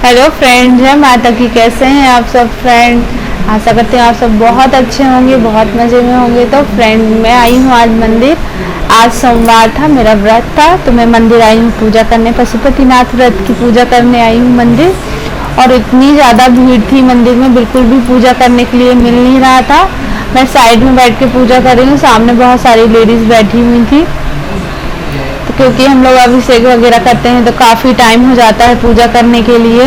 Hello friends, जय माता की। कैसे हैं आप सब फ्रेंड? आशा करते हैं आप सब बहुत अच्छे होंगे, बहुत मज़े में होंगे। तो फ्रेंड, मैं आई हूँ आज मंदिर। आज सोमवार था, मेरा व्रत था, तो मैं मंदिर आई हूँ पूजा करने। पशुपतिनाथ व्रत की पूजा करने आई हूँ मंदिर। और इतनी ज़्यादा भीड़ थी मंदिर में, बिल्कुल भी पूजा करने के लिए मिल नहीं रहा था। मैं साइड में बैठ के पूजा कर रही हूँ, सामने बहुत सारी लेडीज़ बैठी हुई थी। तो क्योंकि हम लोग अभिषेक वगैरह करते हैं तो काफ़ी टाइम हो जाता है पूजा करने के लिए।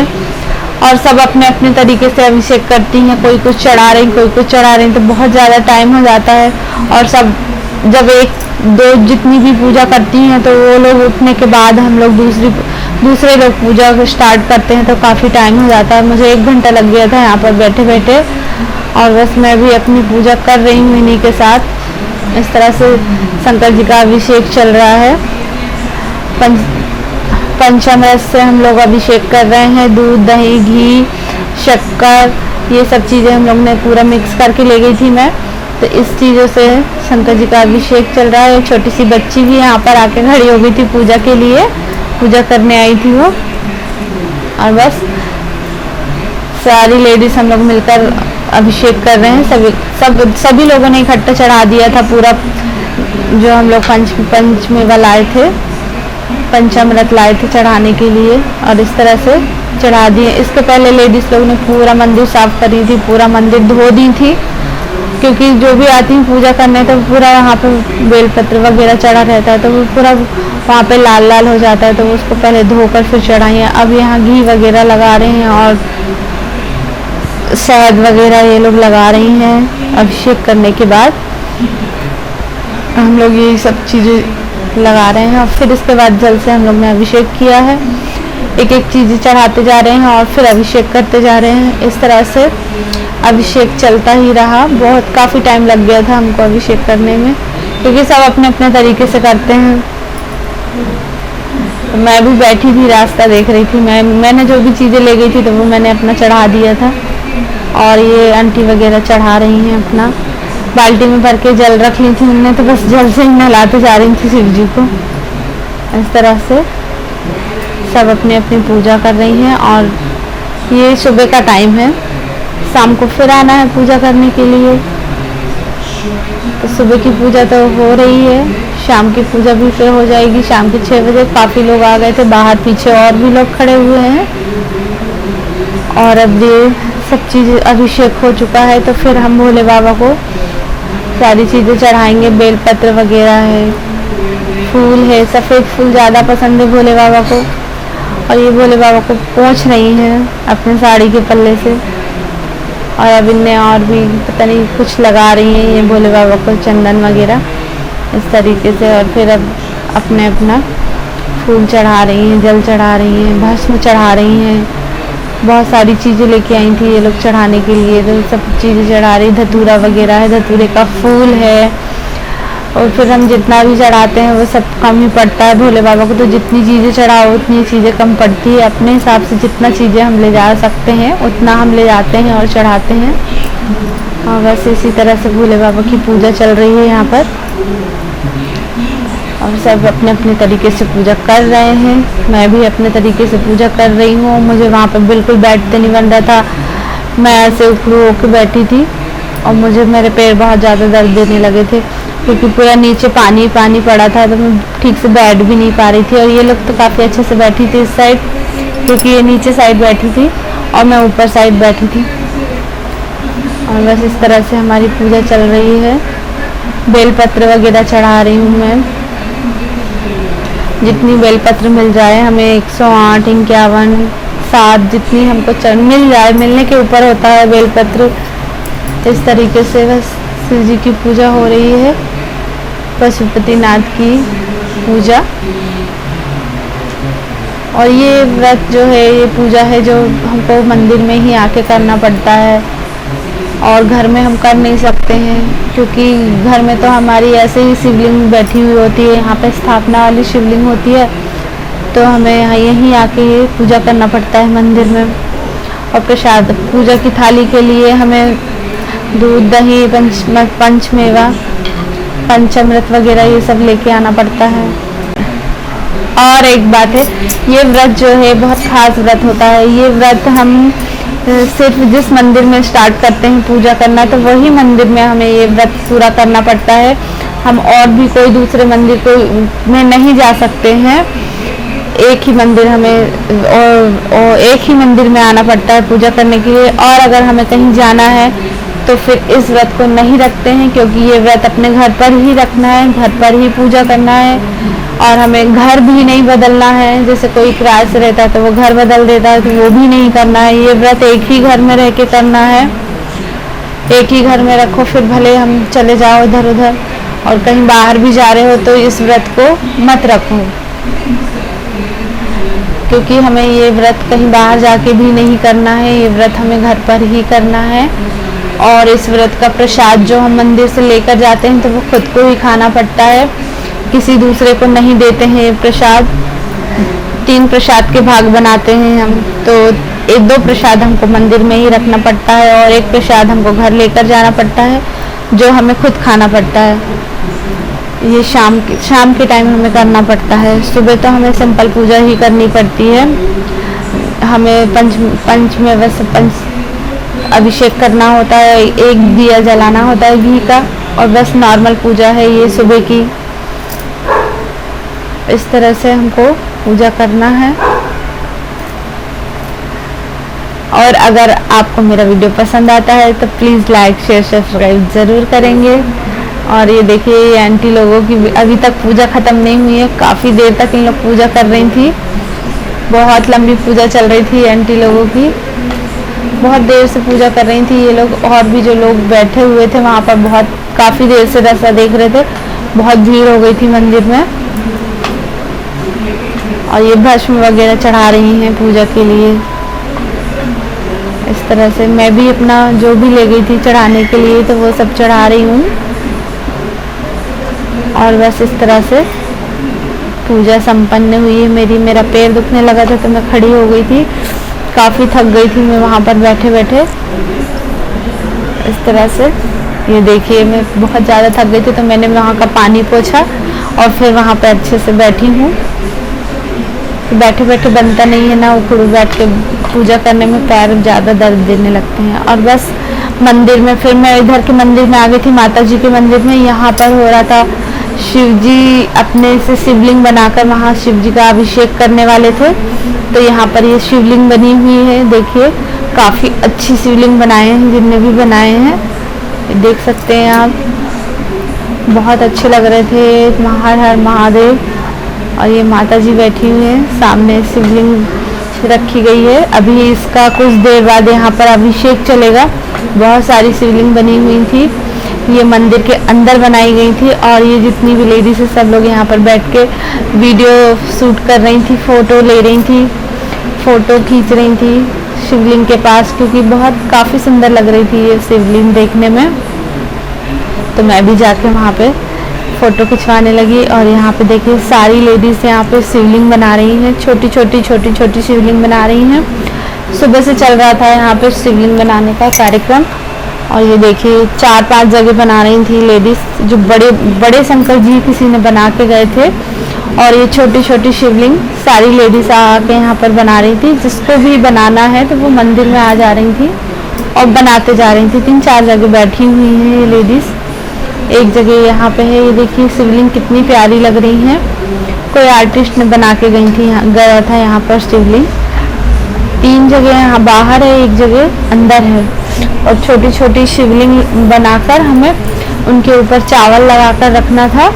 और सब अपने अपने तरीके से अभिषेक करती हैं, कोई कुछ चढ़ा रही, कोई कुछ चढ़ा रही, तो बहुत ज़्यादा टाइम हो जाता है। और सब जब एक दो जितनी भी पूजा करती हैं तो वो लोग उठने के बाद हम लोग दूसरे लोग पूजा को स्टार्ट करते हैं, तो काफ़ी टाइम हो जाता है। मुझे 1 घंटा लग गया था यहाँ पर बैठे बैठे। और बस मैं भी अपनी पूजा कर रही हूँ इन्हीं के साथ। इस तरह से शंकर जी का अभिषेक चल रहा है। पंचामृत से हम लोग अभिषेक कर रहे हैं। दूध, दही, घी, शक्कर, ये सब चीज़ें हम लोग ने पूरा मिक्स करके ले गई थी मैं। तो इस चीज़ों से शंकर जी का अभिषेक चल रहा है। एक छोटी सी बच्ची भी यहाँ पर आके खड़ी हो गई थी पूजा के लिए, पूजा करने आई थी वो। और बस सारी लेडीज हम लोग मिलकर अभिषेक कर रहे हैं। सभी लोगों ने इकट्ठा चढ़ा दिया था पूरा, जो हम लोग पंचमेवा लाए थे, पंचामृत लाए थे चढ़ाने के लिए। और इस तरह से चढ़ा दिए। इसके पहले लेडीज लोग ने पूरा मंदिर साफ करी थी, पूरा मंदिर धो दी थी, क्योंकि जो भी आती हैं पूजा करने तो पूरा वहाँ पे बेलपत्र वगैरह चढ़ा रहता है, तो वो पूरा वहाँ पे लाल लाल हो जाता है, तो उसको पहले धोकर फिर चढ़ाई है। अब यहाँ घी वगैरह लगा रहे हैं और शहद वगैरह ये लोग लगा रही हैं। अभिषेक करने के बाद हम लोग ये सब चीज़ें लगा रहे हैं। और फिर इसके बाद जल से हम लोग ने अभिषेक किया है। एक एक चीज़ें चढ़ाते जा रहे हैं और फिर अभिषेक करते जा रहे हैं। इस तरह से अभिषेक चलता ही रहा। काफ़ी टाइम लग गया था हमको अभिषेक करने में, क्योंकि सब अपने अपने तरीके से करते हैं। तो मैं भी बैठी थी, रास्ता देख रही थी। मैंने जो भी चीज़ें ले गई थी तो वो मैंने अपना चढ़ा दिया था। और ये आंटी वगैरह चढ़ा रही हैं अपना। बाल्टी में भर के जल रख ली थी उनने, तो बस जल से ही नहलाते जा रही थी शिव जी को। इस तरह से सब अपनी अपनी पूजा कर रही हैं। और ये सुबह का टाइम है, शाम को फिर आना है पूजा करने के लिए। तो सुबह की पूजा तो हो रही है, शाम की पूजा भी फिर हो जाएगी। शाम के 6 बजे काफ़ी लोग आ गए थे, बाहर पीछे और भी लोग खड़े हुए हैं। और अब ये सब चीज़ अभिषेक हो चुका है, तो फिर हम भोले बाबा को सारी चीज़ें चढ़ाएंगे। बेलपत्र वगैरह है, फूल है, सफ़ेद फूल ज़्यादा पसंद है भोले बाबा को। और ये भोले बाबा को पोंछ रही हैं अपने साड़ी के पल्ले से। और अब इनने और भी पता नहीं कुछ लगा रही हैं ये भोले बाबा को, चंदन वगैरह इस तरीके से। और फिर अब अपना फूल चढ़ा रही हैं, जल चढ़ा रही हैं, भस्म चढ़ा रही हैं। बहुत सारी चीज़ें लेके आई थी ये लोग चढ़ाने के लिए, तो सब चीज़ें चढ़ा रही। धतूरा वगैरह है, धतूरे का फूल है। और फिर हम जितना भी चढ़ाते हैं वो सब कम ही पड़ता है भोले बाबा को। तो जितनी चीज़ें चढ़ाओ उतनी चीज़ें कम पड़ती है। अपने हिसाब से जितना चीज़ें हम ले जा सकते हैं उतना हम ले जाते हैं और चढ़ाते हैं। और बस इसी तरह से भोले बाबा की पूजा चल रही है यहाँ पर। और सब अपने अपने तरीके से पूजा कर रहे हैं। मैं भी अपने तरीके से पूजा कर रही हूँ। मुझे वहाँ पर बिल्कुल बैठते नहीं बन रहा था, मैं ऐसे उखड़ू होकर बैठी थी। और मेरे पैर बहुत ज़्यादा दर्द देने लगे थे, क्योंकि पूरा नीचे पानी पानी पड़ा था, तो मैं ठीक से बैठ भी नहीं पा रही थी। और ये लोग तो काफ़ी अच्छे से बैठी थी इस साइड, क्योंकि ये नीचे साइड बैठी थी और मैं ऊपर साइड बैठी थी। और बस इस तरह से हमारी पूजा चल रही है। बेलपत्र वगैरह चढ़ा रही हूँ मैं, जितनी बेलपत्र मिल जाए हमें। 108, 51, 7 जितनी हमको मिल जाए, मिलने के ऊपर होता है बेलपत्र। इस तरीके से बस शिव जी की पूजा हो रही है, पशुपतिनाथ की पूजा। और ये व्रत जो है, ये पूजा है जो हमको मंदिर में ही आके करना पड़ता है, और घर में हम कर नहीं सकते हैं, क्योंकि घर में तो हमारी ऐसे ही शिवलिंग बैठी हुई होती है। यहाँ पे स्थापना वाली शिवलिंग होती है, तो हमें यहीं आके पूजा करना पड़ता है मंदिर में। और प्रसाद पूजा की थाली के लिए हमें दूध, दही, पंचमेवा, पंचामृत वगैरह ये सब लेके आना पड़ता है। और एक बात है, ये व्रत जो है बहुत खास व्रत होता है। ये व्रत हम सिर्फ जिस मंदिर में स्टार्ट करते हैं पूजा करना, तो वही मंदिर में हमें ये व्रत पूरा करना पड़ता है। हम और भी कोई दूसरे मंदिर को में नहीं जा सकते हैं। एक ही मंदिर हमें और एक ही मंदिर में आना पड़ता है पूजा करने के लिए। और अगर हमें कहीं जाना है तो फिर इस व्रत को नहीं रखते हैं, क्योंकि ये व्रत अपने घर पर ही रखना है, घर पर ही पूजा करना है। और हमें घर भी नहीं बदलना है। जैसे कोई किराए से रहता है तो वो घर बदल देता है, तो वो भी नहीं करना है। ये व्रत एक ही घर में रह के करना है, एक ही घर में रखो। फिर भले हम चले जाओ इधर उधर और कहीं बाहर भी जा रहे हो तो इस व्रत को मत रखो, क्योंकि हमें ये व्रत कहीं बाहर जाके भी नहीं करना है। ये व्रत हमें घर पर ही करना है। और इस व्रत का प्रसाद जो हम मंदिर से लेकर जाते हैं तो वो खुद को ही खाना पड़ता है, किसी दूसरे को नहीं देते हैं प्रसाद। 3 प्रसाद के भाग बनाते हैं हम, तो 1-2 प्रसाद हमको मंदिर में ही रखना पड़ता है और 1 प्रसाद हमको घर लेकर जाना पड़ता है, जो हमें खुद खाना पड़ता है। ये शाम के टाइम हमें करना पड़ता है। सुबह तो हमें सिंपल पूजा ही करनी पड़ती है। हमें पंच में वैसे अभिषेक करना होता है, 1 दिया जलाना होता है घी का, और बस नॉर्मल पूजा है ये सुबह की। इस तरह से हमको पूजा करना है। और अगर आपको मेरा वीडियो पसंद आता है तो प्लीज़ लाइक शेयर सब्सक्राइब ज़रूर करेंगे। और ये देखिए, ये आंटी लोगों की अभी तक पूजा ख़त्म नहीं हुई है। काफ़ी देर तक इन लोग पूजा कर रही थी, बहुत लंबी पूजा चल रही थी आंटी लोगों की, बहुत देर से पूजा कर रही थी ये लोग। और भी जो लोग बैठे हुए थे वहाँ पर काफ़ी देर से दशा देख रहे थे, बहुत भीड़ हो गई थी मंदिर में। और ये भस्म वगैरह चढ़ा रही हैं पूजा के लिए। इस तरह से मैं भी अपना जो भी ले गई थी चढ़ाने के लिए तो वो सब चढ़ा रही हूँ। और बस इस तरह से पूजा संपन्न हुई है मेरी। मेरा पैर दुखने लगा था तो मैं खड़ी हो गई थी, काफ़ी थक गई थी मैं वहाँ पर बैठे बैठे। इस तरह से ये देखिए, मैं बहुत ज़्यादा थक गई थी तो मैंने वहाँ का पानी पोंछा और फिर वहाँ पर अच्छे से बैठी हूँ। तो बैठे बैठे बनता नहीं है ना, उखड़ बैठ के पूजा करने में पैर ज़्यादा दर्द देने लगते हैं। और बस मंदिर में फिर मैं इधर के मंदिर में आ गई थी, माता जी के मंदिर में। यहाँ पर हो रहा था शिव जी अपने से शिवलिंग बनाकर वहाँ शिव जी का अभिषेक करने वाले थे। तो यहाँ पर ये शिवलिंग बनी हुई है, देखिए काफ़ी अच्छी शिवलिंग बनाए हैं जिनने भी बनाए हैं, देख सकते हैं आप, बहुत अच्छे लग रहे थे। हर हर महादेव। और ये माता जी बैठी हुई हैं, सामने शिवलिंग रखी गई है। अभी इसका कुछ देर बाद यहाँ पर अभिषेक चलेगा। बहुत सारी शिवलिंग बनी हुई थी, ये मंदिर के अंदर बनाई गई थी। और ये जितनी भी लेडीज है सब लोग यहाँ पर बैठ के वीडियो शूट कर रही थी, फ़ोटो ले रही थी, फ़ोटो खींच रही थी शिवलिंग के पास, क्योंकि बहुत काफ़ी सुंदर लग रही थी ये शिवलिंग देखने में। तो मैं भी जाके वहाँ पे फ़ोटो खिंचवाने लगी। और यहाँ पे देखिए सारी लेडीज़ यहाँ पे शिवलिंग बना रही हैं, छोटी छोटी शिवलिंग बना रही हैं। सुबह से चल रहा था यहाँ पे शिवलिंग बनाने का कार्यक्रम। और ये देखिए 4-5 जगह बना रही थी लेडीज़, जो बड़े शंकर जी किसी ने बना के गए थे। और ये छोटी शिवलिंग सारी लेडीज़ आके यहाँ पर बना रही थी। जिसको भी बनाना है तो वो मंदिर में आ जा रही थी और बनाते जा रही थी। 3-4 जगह बैठी हुई हैं ये लेडीज़, एक जगह यहाँ पे है। ये देखिए शिवलिंग कितनी प्यारी लग रही है, कोई आर्टिस्ट ने बना के गया था यहाँ पर शिवलिंग। 3 जगह यहाँ बाहर है, 1 जगह अंदर है। और छोटी शिवलिंग बनाकर हमें उनके ऊपर चावल लगाकर रखना था।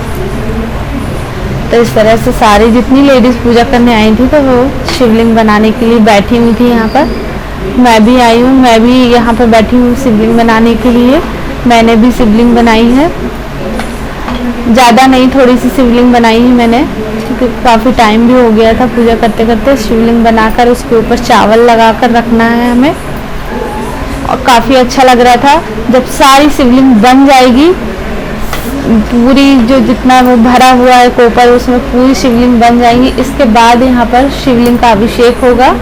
तो इस तरह से सारी जितनी लेडीज़ पूजा करने आई थी तो वो शिवलिंग बनाने के लिए बैठी हुई थी यहाँ पर। मैं भी आई हूँ, मैं भी यहाँ पर बैठी हूँ शिवलिंग बनाने के लिए। मैंने भी शिवलिंग बनाई है, ज़्यादा नहीं, थोड़ी सी शिवलिंग बनाई है मैंने, क्योंकि काफ़ी टाइम भी हो गया था पूजा करते करते। शिवलिंग बनाकर उसके ऊपर चावल लगाकर रखना है हमें। और काफ़ी अच्छा लग रहा था। जब सारी शिवलिंग बन जाएगी, पूरी जो जितना वो भरा हुआ है कोपर, उसमें पूरी शिवलिंग बन जाएगी, इसके बाद यहाँ पर शिवलिंग का अभिषेक होगा।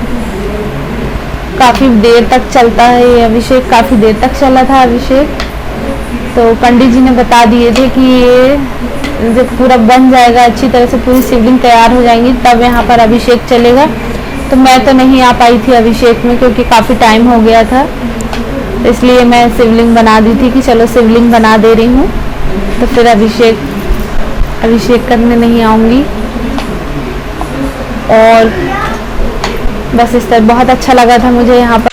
काफ़ी देर तक चलता है ये अभिषेक, काफ़ी देर तक चला था अभिषेक। तो पंडित जी ने बता दिए थे कि ये जब पूरा बन जाएगा, अच्छी तरह से पूरी शिवलिंग तैयार हो जाएंगी, तब यहाँ पर अभिषेक चलेगा। तो मैं तो नहीं आ पाई थी अभिषेक में क्योंकि काफ़ी टाइम हो गया था, इसलिए मैं शिवलिंग बना दी थी कि चलो शिवलिंग बना दे रही हूँ, तो फिर अभिषेक करने नहीं आऊँगी। और बस इस तरह बहुत अच्छा लगा था मुझे यहाँ पर।